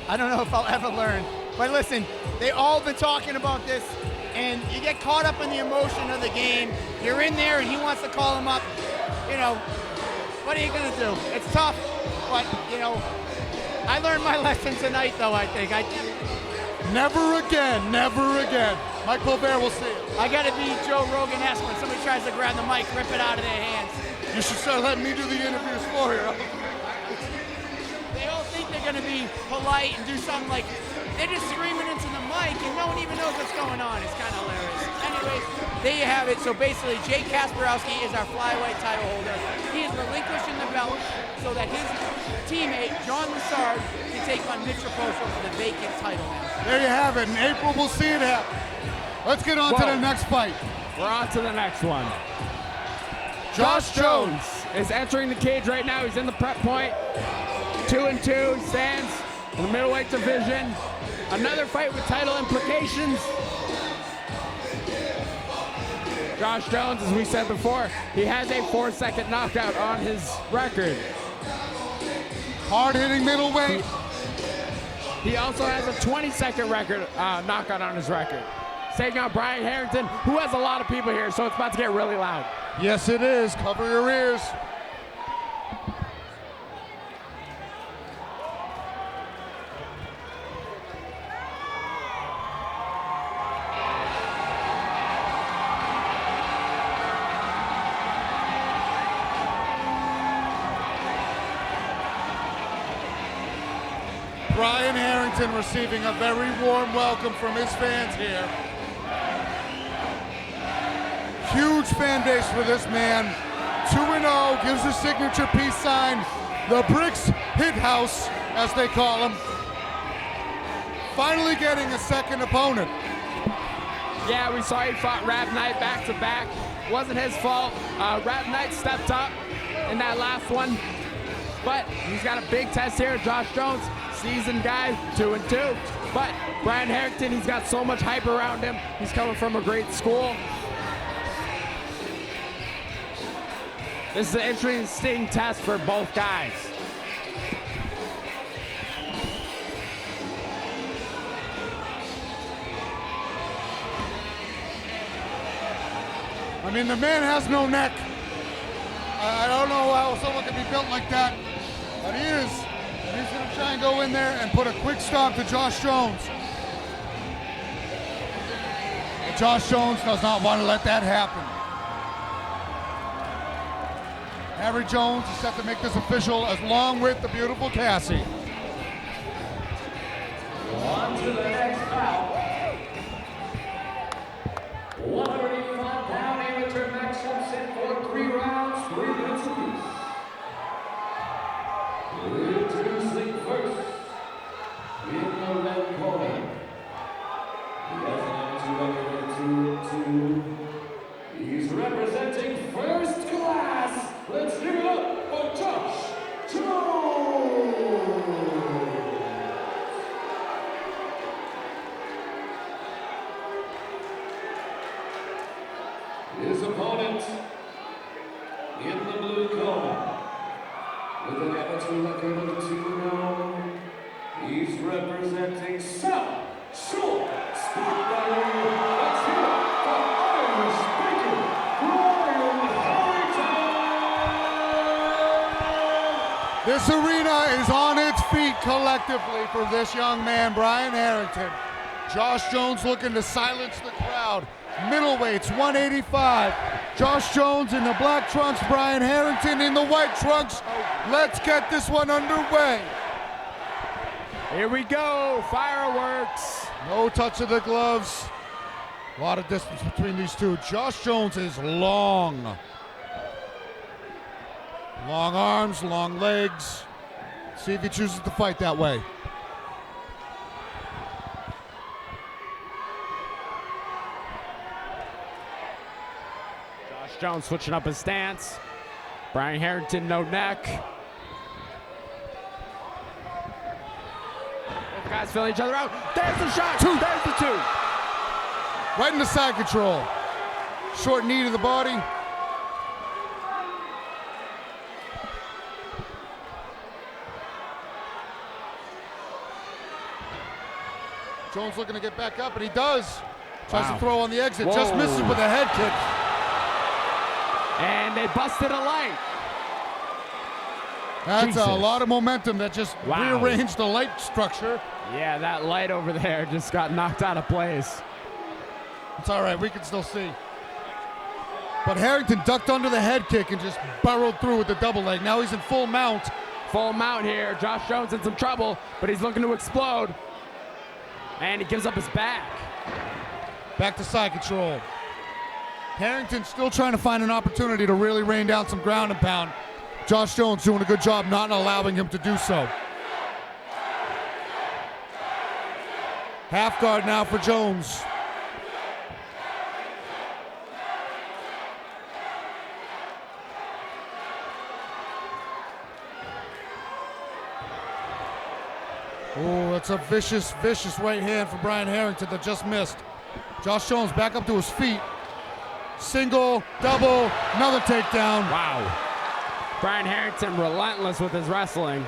I don't know if I'll ever learn. But listen, they all been talking about this, and you get caught up in the emotion of the game. You're in there, and he wants to call him up. You know, what are you going to do? It's tough, but, you know, I learned my lesson tonight, though, I think. Never again, never again. Mike Colbert will see it. I got to be Joe Rogan-esque when somebody tries to grab the mic, rip it out of their hands. You should start letting me do the interviews for you. They all think they're going to be polite and do something like, they're just screaming into the mic and no one even knows what's going on. It's kind of hilarious. Anyways, there you have it. So basically, Jake Kasparowski is our flyweight title holder. He is relinquishing the belt so that his teammate, John Lassard, can take on Mitch Raposo for the vacant title now. There you have it. In April, we'll see it happen. Let's get on to the next fight. We're on to the next one. Josh Jones is entering the cage right now. He's in the prep point. 2-2, stands in the middleweight division. Another fight with title implications. Josh Jones, as we said before, he has a 4-second knockout on his record. Hard-hitting middleweight. He also has a 20-second record knockout on his record. Taking on Brian Harrington, who has a lot of people here, so it's about to get really loud. Yes, it is. Cover your ears. Brian Harrington receiving a very warm welcome from his fans here. Huge fan base for this man. 2-0, gives his signature peace sign. The Bricks Hit House, as they call him. Finally getting a second opponent. Yeah, we saw he fought Rab Knight back to back. Wasn't his fault. Rab Knight stepped up in that last one. But he's got a big test here. Josh Jones, seasoned guy, 2-2. But Brian Harrington, he's got so much hype around him. He's coming from a great school. This is an interesting test for both guys. I mean, the man has no neck. I don't know how someone can be built like that, but he is. And he's going to try and go in there and put a quick stop to Josh Jones. And Josh Jones does not want to let that happen. Harry Jones is set to make this official along with the beautiful Cassie. On to the next bout. 185-pound amateur matchup set for 3 rounds, 3 minutes apiece. Introducing first, in the red corner, he has an amateur record 2-2. He's representing first class. Let's give it up for Josh Jones. His opponent in the blue corner, with an amateur record of 2-0, he's representing South Shore Sparkler. Let's hear it for Irish speaker Brian Harrington. This arena is on its feet collectively for this young man, Brian Harrington. Josh Jones looking to silence the crowd. Middleweights, 185. Josh Jones in the black trunks, Brian Harrington in the white trunks. Let's get this one underway. Here we go, fireworks. No touch of the gloves. A lot of distance between these two. Josh Jones is long. Long arms, long legs. See if he chooses to fight that way. Josh Jones switching up his stance. Brian Harrington, no neck. Both guys fill each other out. There's the shot. Two. There's the 2. Right into side control. Short knee to the body. Jones looking to get back up, and he does. Tries Wow. to throw on the exit, Whoa. just misses with a head kick. And they busted a light. That's Jesus. a lot of momentum that just Wow. rearranged the light structure. Yeah, that light over there just got knocked out of place. It's all right, we can still see. But Harrington ducked under the head kick and just burrowed through with the double leg. Now he's in full mount. Full mount here. Josh Jones in some trouble, but he's looking to explode. And he gives up his back. Back to side control. Harrington still trying to find an opportunity to really rain down some ground and pound. Josh Jones doing a good job not allowing him to do so. Half guard now for Jones. Oh, that's a vicious, vicious right hand for Brian Harrington that just missed. Josh Jones back up to his feet. Single, double, another takedown. Wow. Brian Harrington relentless with his wrestling.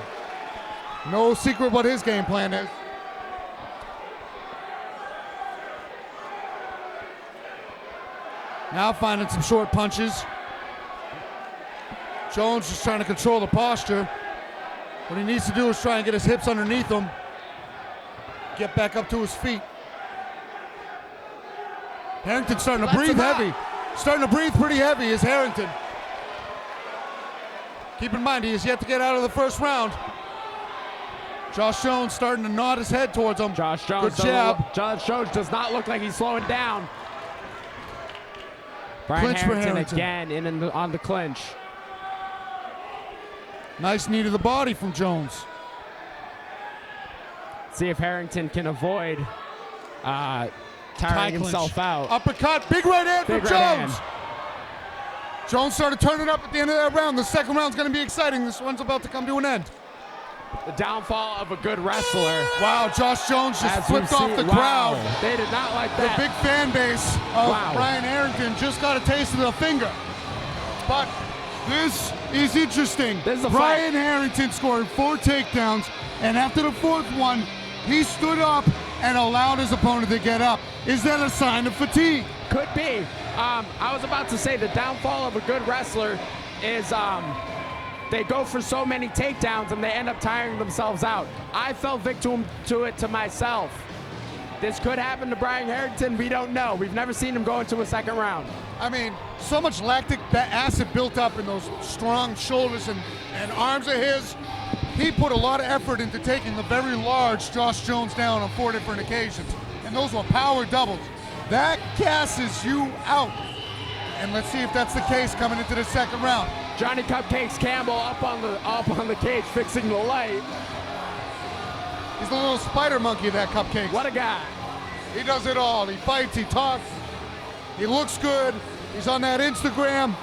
No secret what his game plan is. Now finding some short punches. Jones just trying to control the posture. What he needs to do is try and get his hips underneath him. Get back up to his feet. Harrington starting to breathe heavy. Starting to breathe pretty heavy is Harrington. Keep in mind, he has yet to get out of the first round. Josh Jones starting to nod his head towards him. Josh Jones. Good jab. Josh Jones does not look like he's slowing down. Brian Clinch for Harrington Harrington. again on the clinch. Nice knee to the body from Jones. See if Harrington can avoid Tie tiring clinch. himself out. Uppercut, big right hand Big from right Jones. hand. Jones started turning up at the end of that round. The second round's going to be exciting. This one's about to come to an end. The downfall of a good wrestler. Wow, Josh Jones just As we've flipped off seen- the crowd. Wow, they did not like The that. big fan base of Wow. Brian Harrington just got a taste of the finger. But this is interesting. This is a Brian fight. Harrington scored 4 takedowns, and after the 4th one, he stood up and allowed his opponent to get up. Is that a sign of fatigue? Could be. I was about to say the downfall of a good wrestler is they go for so many takedowns and they end up tiring themselves out. I fell victim to it to myself. This could happen to Brian Harrington. We don't know. We've never seen him go into a second round. I mean, so much lactic acid built up in those strong shoulders and arms of his. He put a lot of effort into taking the very large Josh Jones down on 4 different occasions. And those were power doubles. That gasses you out. And let's see if that's the case coming into the second round. Johnny Cupcakes Campbell up on the cage fixing the light. He's the little spider monkey of that Cupcake. What a guy. He does it all. He fights, he talks, he looks good. He's on that Instagram.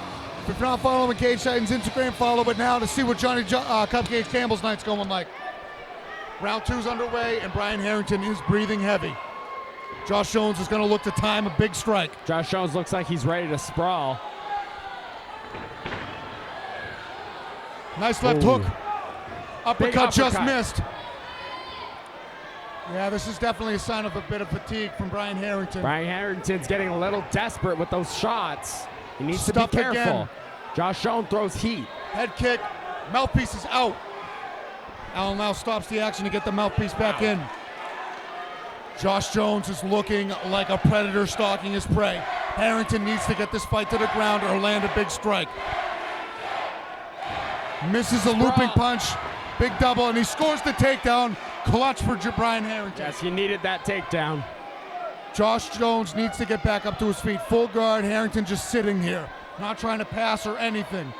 If you're not following Cage Titans Instagram, follow it now to see what Johnny Cupcakes Campbell's night's going like. Round 2's underway, and Brian Harrington is breathing heavy. Josh Jones is going to look to time a big strike. Josh Jones looks like he's ready to sprawl. Nice left Ooh. hook. Uppercut just uppercut. missed. Yeah, this is definitely a sign of a bit of fatigue from Brian Harrington. Brian Harrington's getting a little desperate with those shots. He needs to be Stuffed careful. again. Josh Jones throws heat. Head kick, mouthpiece is out. Allen now stops the action to get the mouthpiece back in. Josh Jones is looking like a predator stalking his prey. Harrington needs to get this fight to the ground or land a big strike. Misses a looping punch, big double, and he scores the takedown. Clutch for Brian Harrington. Yes, he needed that takedown. Josh Jones needs to get back up to his feet. Full guard, Harrington just sitting here, not trying to pass or anything.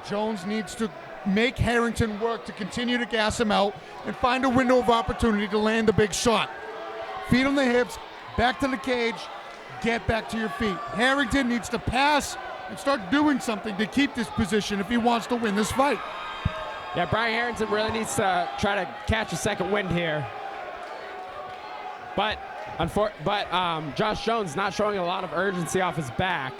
Jones needs to make Harrington work to continue to gas him out and find a window of opportunity to land the big shot. Feet on the hips, back to the cage, get back to your feet. Harrington needs to pass and start doing something to keep this position if he wants to win this fight. Yeah, Brian Harrington really needs to try to catch a second wind here. But Josh Jones not showing a lot of urgency off his back.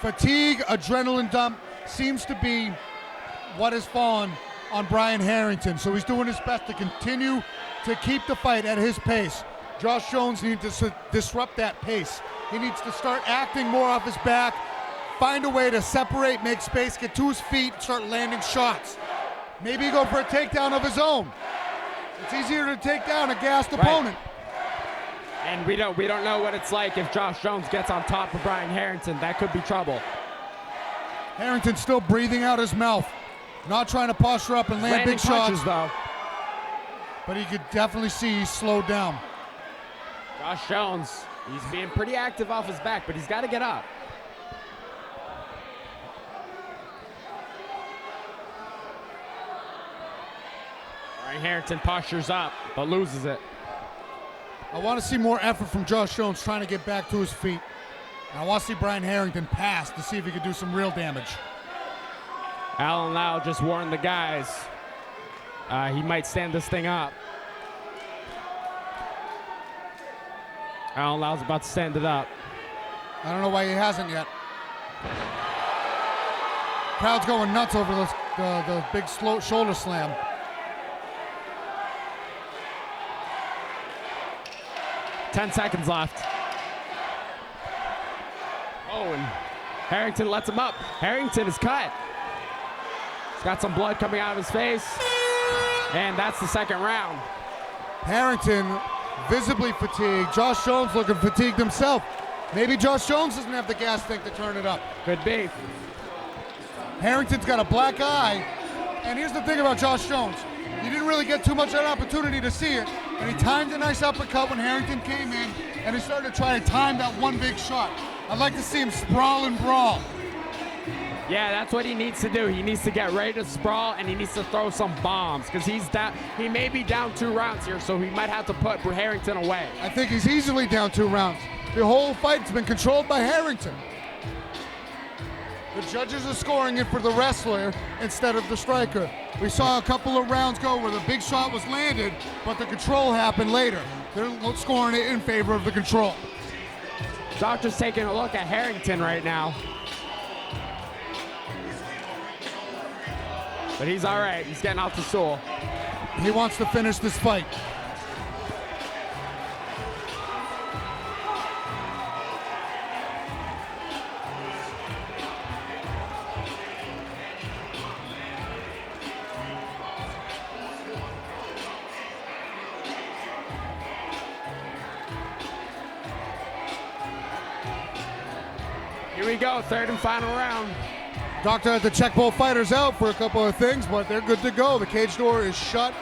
Fatigue, adrenaline dump seems to be what has fallen on Brian Harrington, so he's doing his best to continue to keep the fight at his pace. Josh Jones needs to disrupt that pace. He needs to start acting more off his back, find a way to separate, make space, get to his feet, start landing shots. Maybe go for a takedown of his own. It's easier to take down a gassed opponent. And we don't know what it's like if Josh Jones gets on top of Brian Harrington. That could be trouble. Harrington's still breathing out his mouth, not trying to posture up and land Landing big shots. punches, though. But he could definitely see he's slowed down. Josh Jones, he's being pretty active off his back, but he's got to get up. Brian Harrington postures up, but loses it. I want to see more effort from Josh Jones trying to get back to his feet. And I want to see Brian Harrington pass to see if he could do some real damage. Alan Lau just warned the guys. He might stand this thing up. Alan Lau's about to stand it up. I don't know why he hasn't yet. Crowd's going nuts over the big shoulder slam. Ten seconds left. Oh, and Harrington lets him up. Harrington is cut. He's got some blood coming out of his face. And that's the second round. Harrington visibly fatigued. Josh Jones looking fatigued himself. Maybe Josh Jones doesn't have the gas tank to turn it up. Could be. Harrington's got a black eye. And here's the thing about Josh Jones. He didn't really get too much of an opportunity to see it. And he timed a nice uppercut when Harrington came in. And he started to try to time that one big shot. I'd like to see him sprawl and brawl. Yeah, that's what he needs to do. He needs to get ready to sprawl, and he needs to throw some bombs because he's down. He may be down 2 rounds here, so he might have to put Harrington away. I think he's easily down 2 rounds. The whole fight's been controlled by Harrington. The judges are scoring it for the wrestler instead of the striker. We saw a couple of rounds go where the big shot was landed, but the control happened later. They're scoring it in favor of the control. Doctor's taking a look at Harrington right now. But he's all right. He's getting off the stool. He wants to finish this fight. Here we go, third and final round. Doctor had to check both fighters out for a couple of things, but they're good to go. The cage door is shut.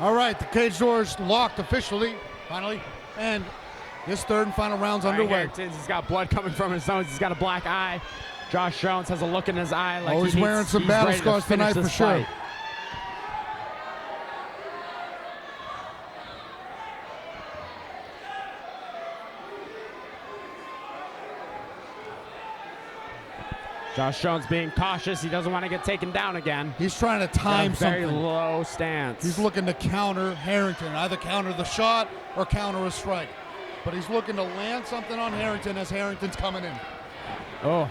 All right, the cage door is locked officially, finally, and this third and final round's underway. He's got blood coming from his nose. He's got a black eye. Josh Jones has a look in his eye like he's wearing some battle scars tonight for sure. Josh Jones being cautious. He doesn't want to get taken down again. He's trying to time something. Very low stance. He's looking to counter Harrington, either counter the shot or counter a strike. But he's looking to land something on Harrington as Harrington's coming in. Oh.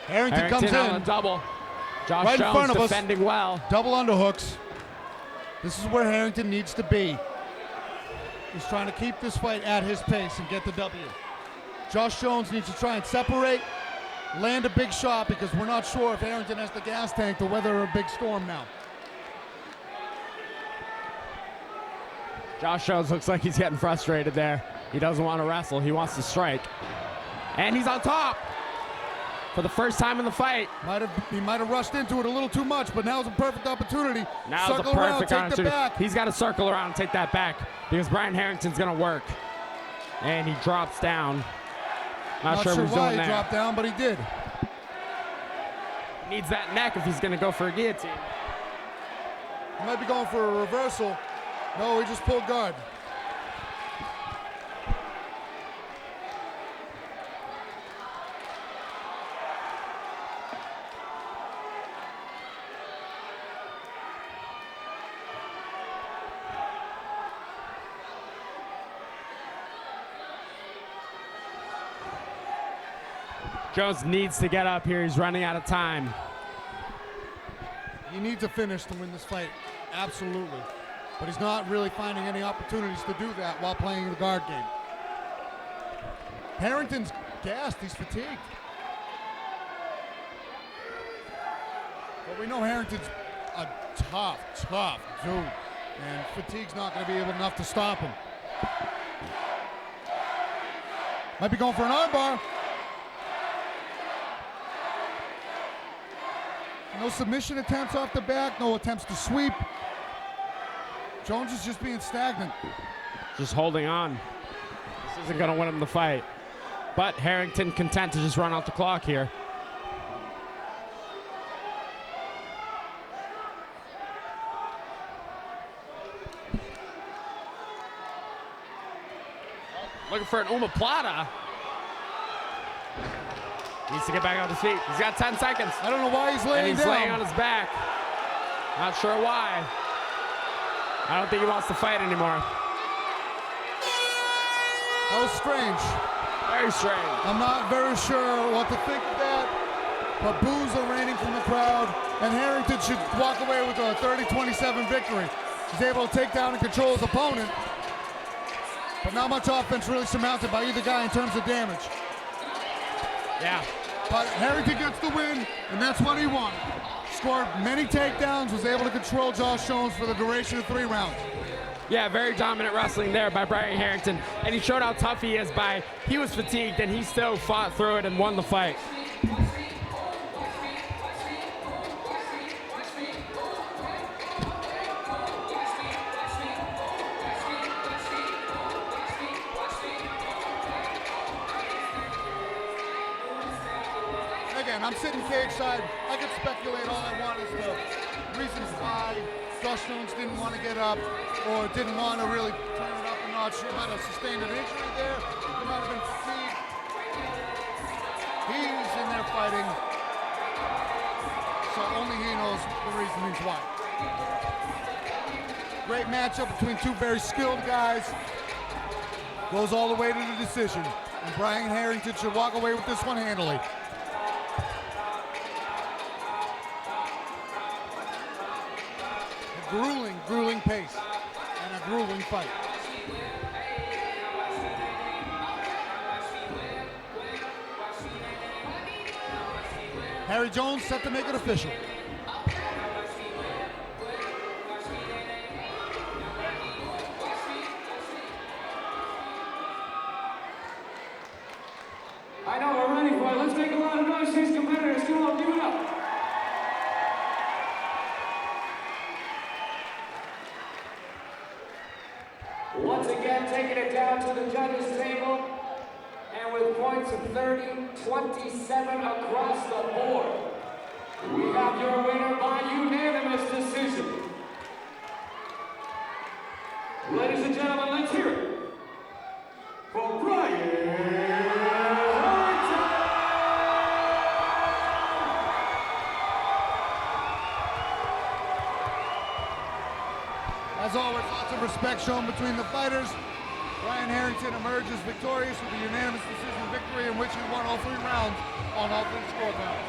Harrington comes on in. a double. Josh right Jones in front of us. defending well. Double underhooks. This is where Harrington needs to be. He's trying to keep this fight at his pace and get the W. Josh Jones needs to try and separate, land a big shot, because we're not sure if Harrington has the gas tank to weather a big storm now. Josh Jones looks like he's getting frustrated there. He doesn't want to wrestle. He wants to strike. And he's on top for the first time in the fight. He might have rushed into it a little too much, but now's a perfect opportunity. Now's circle a perfect around, take opportunity. the back. He's got to circle around and take that back because Brian Harrington's going to work. And he drops down. Not sure what he's why doing he there. dropped down, but he did. Needs that neck if he's going to go for a guillotine. He might be going for a reversal. No, he just pulled guard. Jones needs to get up here. He's running out of time. He needs a finish to win this fight, absolutely. But he's not really finding any opportunities to do that while playing the guard game. Harrington's gassed, he's fatigued. But we know Harrington's a tough dude. And fatigue's not going to be enough to stop him. Might be going for an armbar. No submission attempts off the back, no attempts to sweep. Jones is just being stagnant. Just holding on. This isn't going to win him the fight. But Harrington content to just run out the clock here. Looking for an omoplata. Needs to get back on his feet. He's got 10 seconds. I don't know why he's laying and he's down. laying on his back. Not sure why. I don't think he wants to fight anymore. That was strange. Very strange. I'm not very sure what to think of that, but boos are raining from the crowd, and Harrington should walk away with a 30-27 victory. He's able to take down and control his opponent, but not much offense really surmounted by either guy in terms of damage. Yeah. But Harrington gets the win, and that's what he wanted. Scored many takedowns, was able to control Josh Jones for the duration of 3 rounds. Yeah, very dominant wrestling there by Brian Harrington. And he showed how tough he is by, he was fatigued and he still fought through it and won the fight. Again, I'm sitting cage side. I could speculate all I want as to reasons why Josh Jones didn't want to get up or didn't want to really turn it up a notch. He might have sustained an injury there. He might have been fatigued. He's in there fighting, so only he knows the reasons why. Great matchup between two very skilled guys. Goes all the way to the decision. And Brian Harrington should walk away with this one handily. Grueling pace and a grueling fight. Harry Jones set to make it official. I know we're ready for it. Let's make a lot of noise for these competitors. Come on, give it up. Once again, taking it down to the judges' table, and with points of 30-27 across the board, we have your winner by unanimous decision. Ladies and gentlemen, let's hear it for Brian Harrington! As always, lots of respect shown between the fighters. Brian Harrington emerges victorious with a unanimous decision victory in which he won all 3 rounds on all 3 scorecards.